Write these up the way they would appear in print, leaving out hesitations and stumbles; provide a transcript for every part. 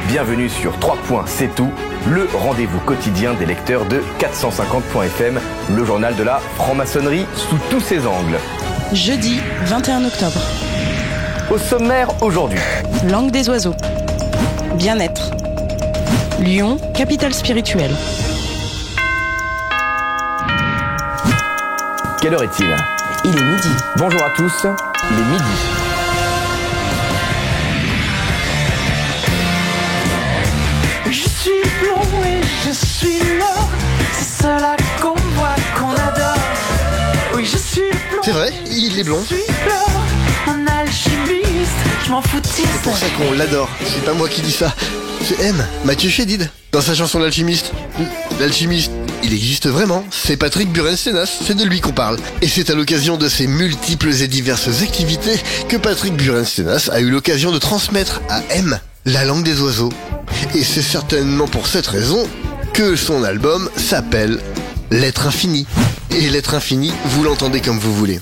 bienvenue sur 3 points, c'est tout, le rendez-vous quotidien des lecteurs de 450.fm, le journal de la franc-maçonnerie sous tous ses angles. Jeudi 21 octobre. Au sommaire aujourd'hui. Langue des oiseaux. Bien-être. Lyon, capitale spirituelle. Quelle heure est-il ? Il est midi. Bonjour à tous, il est midi. Je suis blond et je suis mort, c'est cela qu'on voit, qu'on adore. Oui, je suis blond. C'est vrai, il est blond. Je suis blond, un alchimiste, je m'en foutisse. C'est pour ça qu'on l'adore. C'est pas moi qui dis ça. C'est M, Mathieu Chédid, dans sa chanson L'Alchimiste. L'Alchimiste, il existe vraiment. C'est Patrick Buren-Sénas, c'est de lui qu'on parle. Et c'est à l'occasion de ces multiples et diverses activités que Patrick Buren-Sénas a eu l'occasion de transmettre à M la langue des oiseaux. Et c'est certainement pour cette raison que son album s'appelle L'être infini. Et l'être infini, vous l'entendez comme vous voulez.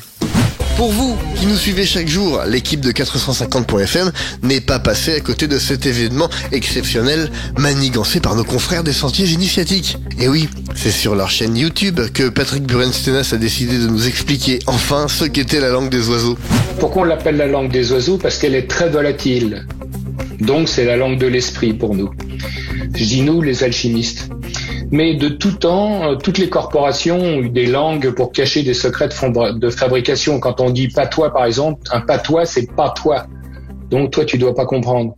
Pour vous qui nous suivez chaque jour, l'équipe de 450.fm n'est pas passée à côté de cet événement exceptionnel manigancé par nos confrères des Sentiers Initiatiques. Et oui, c'est sur leur chaîne YouTube que Patrick Buren-Sénas a décidé de nous expliquer enfin ce qu'était la langue des oiseaux. Pourquoi on l'appelle la langue des oiseaux ? Parce qu'elle est très volatile. Donc c'est la langue de l'esprit pour nous. Je dis nous, les alchimistes. Mais de tout temps, toutes les corporations ont eu des langues pour cacher des secrets de fabrication. Quand on dit patois, par exemple, un patois, c'est pas toi. Donc toi, tu dois pas comprendre.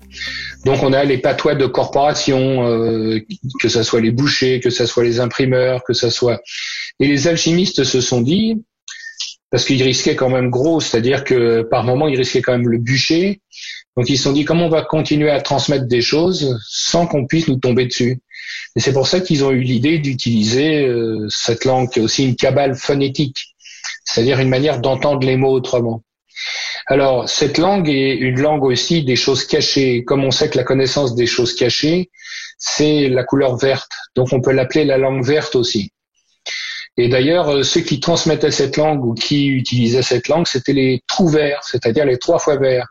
Donc on a les patois de corporation, que ça soit les bouchers, que ça soit les imprimeurs, que ça soit... Et les alchimistes se sont dit, parce qu'ils risquaient quand même gros, c'est-à-dire que par moment, ils risquaient quand même le bûcher. Donc ils se sont dit, comment on va continuer à transmettre des choses sans qu'on puisse nous tomber dessus ? Et c'est pour ça qu'ils ont eu l'idée d'utiliser cette langue qui est aussi une cabale phonétique, c'est-à-dire une manière d'entendre les mots autrement. Alors, cette langue est une langue aussi des choses cachées. Comme on sait que la connaissance des choses cachées, c'est la couleur verte. Donc on peut l'appeler la langue verte aussi. Et d'ailleurs, ceux qui transmettaient cette langue ou qui utilisaient cette langue, c'était les trouverts, c'est-à-dire les 3 fois verts,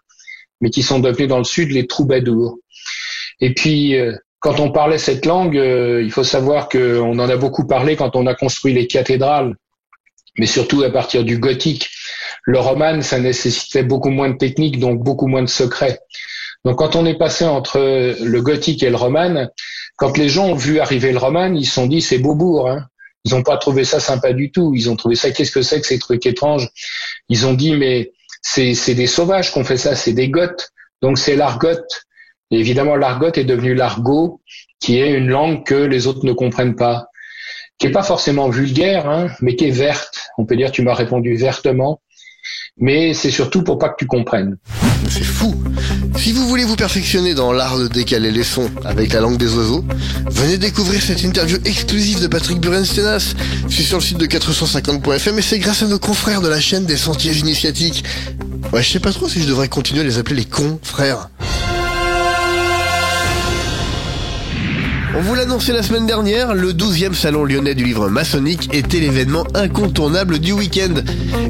mais qui sont devenus dans le sud les troubadours. Et puis... quand on parlait cette langue, il faut savoir qu'on en a beaucoup parlé quand on a construit les cathédrales, mais surtout à partir du gothique. Le roman, ça nécessitait beaucoup moins de technique, donc beaucoup moins de secrets. Donc quand on est passé entre le gothique et le roman, quand les gens ont vu arriver le roman, ils se sont dit c'est Beaubourg, hein. Ils n'ont pas trouvé ça sympa du tout. Ils ont trouvé ça, qu'est-ce que c'est que ces trucs étranges ? Ils ont dit mais c'est des sauvages qu'on fait ça, c'est des Goths, donc c'est l'argote. Et évidemment, l'argot est devenu l'argot, qui est une langue que les autres ne comprennent pas, qui est pas forcément vulgaire, hein, mais qui est verte. On peut dire tu m'as répondu vertement, mais c'est surtout pour pas que tu comprennes. C'est fou. Si vous voulez vous perfectionner dans l'art de décaler les sons avec la langue des oiseaux, venez découvrir cette interview exclusive de Patrick Buren-Sénas. C'est sur le site de 450.fm et c'est grâce à nos confrères de la chaîne des Sentiers Initiatiques. Ouais, je sais pas trop si je devrais continuer à les appeler les confrères. On vous l'annonçait la semaine dernière, le 12e salon lyonnais du livre maçonnique était l'événement incontournable du week-end.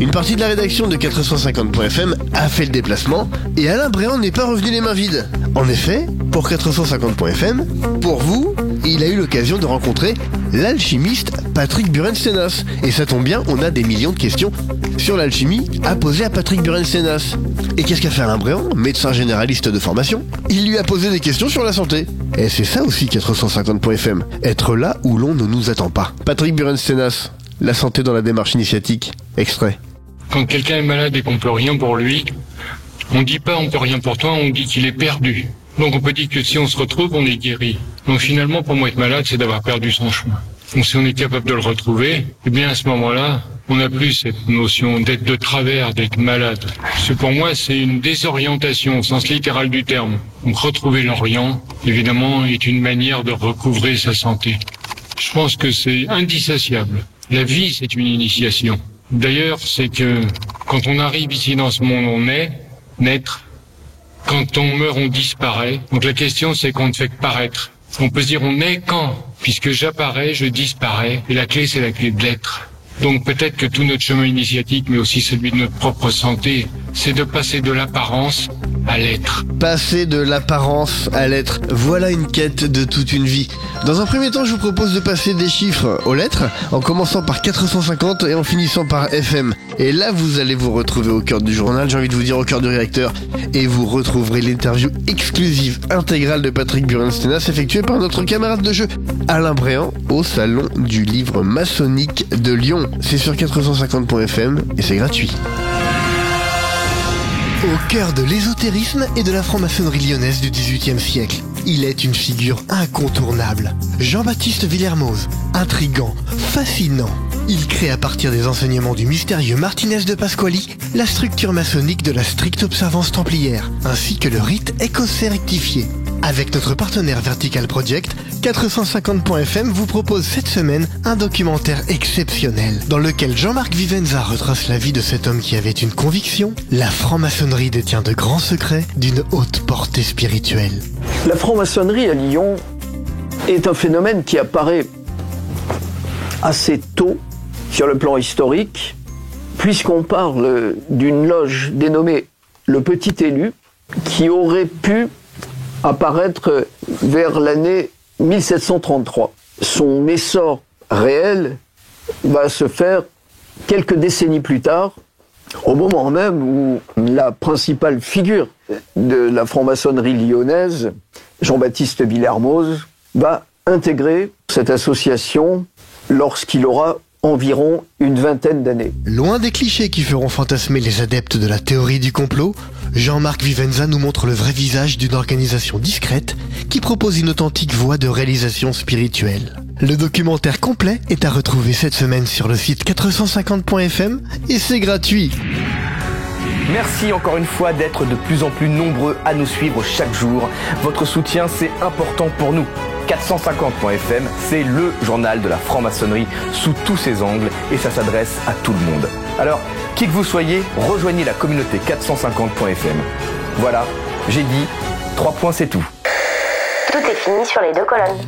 Une partie de la rédaction de 450.fm a fait le déplacement et Alain Bréant n'est pas revenu les mains vides. En effet, pour 450.fm, pour vous, il a eu l'occasion de rencontrer l'alchimiste Patrick Buren-Sénas. Et ça tombe bien, on a des millions de questions sur l'alchimie à poser à Patrick Buren-Sénas. Et qu'est-ce qu'a fait Alain Bréant, médecin généraliste de formation ? Il lui a posé des questions sur la santé. Et c'est ça aussi 450.fm, être là où l'on ne nous attend pas. Patrick Buren-Sénas, la santé dans la démarche initiatique, extrait. Quand quelqu'un est malade et qu'on peut rien pour lui, on dit pas on peut rien pour toi, on dit qu'il est perdu. Donc on peut dire que si on se retrouve, on est guéri. Donc finalement, pour moi, être malade, c'est d'avoir perdu son chemin. Donc si on est capable de le retrouver, eh bien à ce moment-là, on n'a plus cette notion d'être de travers, d'être malade. Pour moi, c'est une désorientation au sens littéral du terme. Donc retrouver l'Orient, évidemment, est une manière de recouvrer sa santé. Je pense que c'est indissociable. La vie, c'est une initiation. D'ailleurs, c'est que quand on arrive ici dans ce monde, on est naître. Quand on meurt, on disparaît. Donc la question, c'est qu'on ne fait que paraître. On peut se dire, on est quand ? Puisque j'apparais, je disparais. Et la clé, c'est la clé de l'être. Donc peut-être que tout notre chemin initiatique, mais aussi celui de notre propre santé, c'est de passer de l'apparence à l'être. Passer de l'apparence à l'être, voilà une quête de toute une vie. Dans un premier temps, je vous propose de passer des chiffres aux lettres, en commençant par 450 et en finissant par FM. Et là, vous allez vous retrouver au cœur du journal, j'ai envie de vous dire au cœur du réacteur, et vous retrouverez l'interview exclusive intégrale de Patrick Buren-Steenaas effectuée par notre camarade de jeu Alain Bréant au salon du livre maçonnique de Lyon. C'est sur 450.fm et c'est gratuit. Au cœur de l'ésotérisme et de la franc-maçonnerie lyonnaise du XVIIIe siècle, il est une figure incontournable. Jean-Baptiste Villermoz, intrigant, fascinant. Il crée à partir des enseignements du mystérieux Martinez de Pasquali la structure maçonnique de la stricte observance templière, ainsi que le rite écossais rectifié. Avec notre partenaire Vertical Project, 450.fm vous propose cette semaine un documentaire exceptionnel dans lequel Jean-Marc Vivenza retrace la vie de cet homme qui avait une conviction: la franc-maçonnerie détient de grands secrets d'une haute portée spirituelle. La franc-maçonnerie à Lyon est un phénomène qui apparaît assez tôt sur le plan historique, puisqu'on parle d'une loge dénommée le Petit Élu, qui aurait pu apparaître vers l'année 1733. Son essor réel va se faire quelques décennies plus tard, au moment même où la principale figure de la franc-maçonnerie lyonnaise, Jean-Baptiste Villermoz, va intégrer cette association lorsqu'il aura environ une vingtaine d'années. Loin des clichés qui feront fantasmer les adeptes de la théorie du complot, Jean-Marc Vivenza nous montre le vrai visage d'une organisation discrète qui propose une authentique voie de réalisation spirituelle. Le documentaire complet est à retrouver cette semaine sur le site 450.fm et c'est gratuit. Merci encore une fois d'être de plus en plus nombreux à nous suivre chaque jour. Votre soutien, c'est important pour nous. 450.fm, c'est le journal de la franc-maçonnerie sous tous ses angles et ça s'adresse à tout le monde. Alors, qui que vous soyez, rejoignez la communauté 450.fm. Voilà, j'ai dit, 3 points c'est tout. Tout est fini sur les 2 colonnes.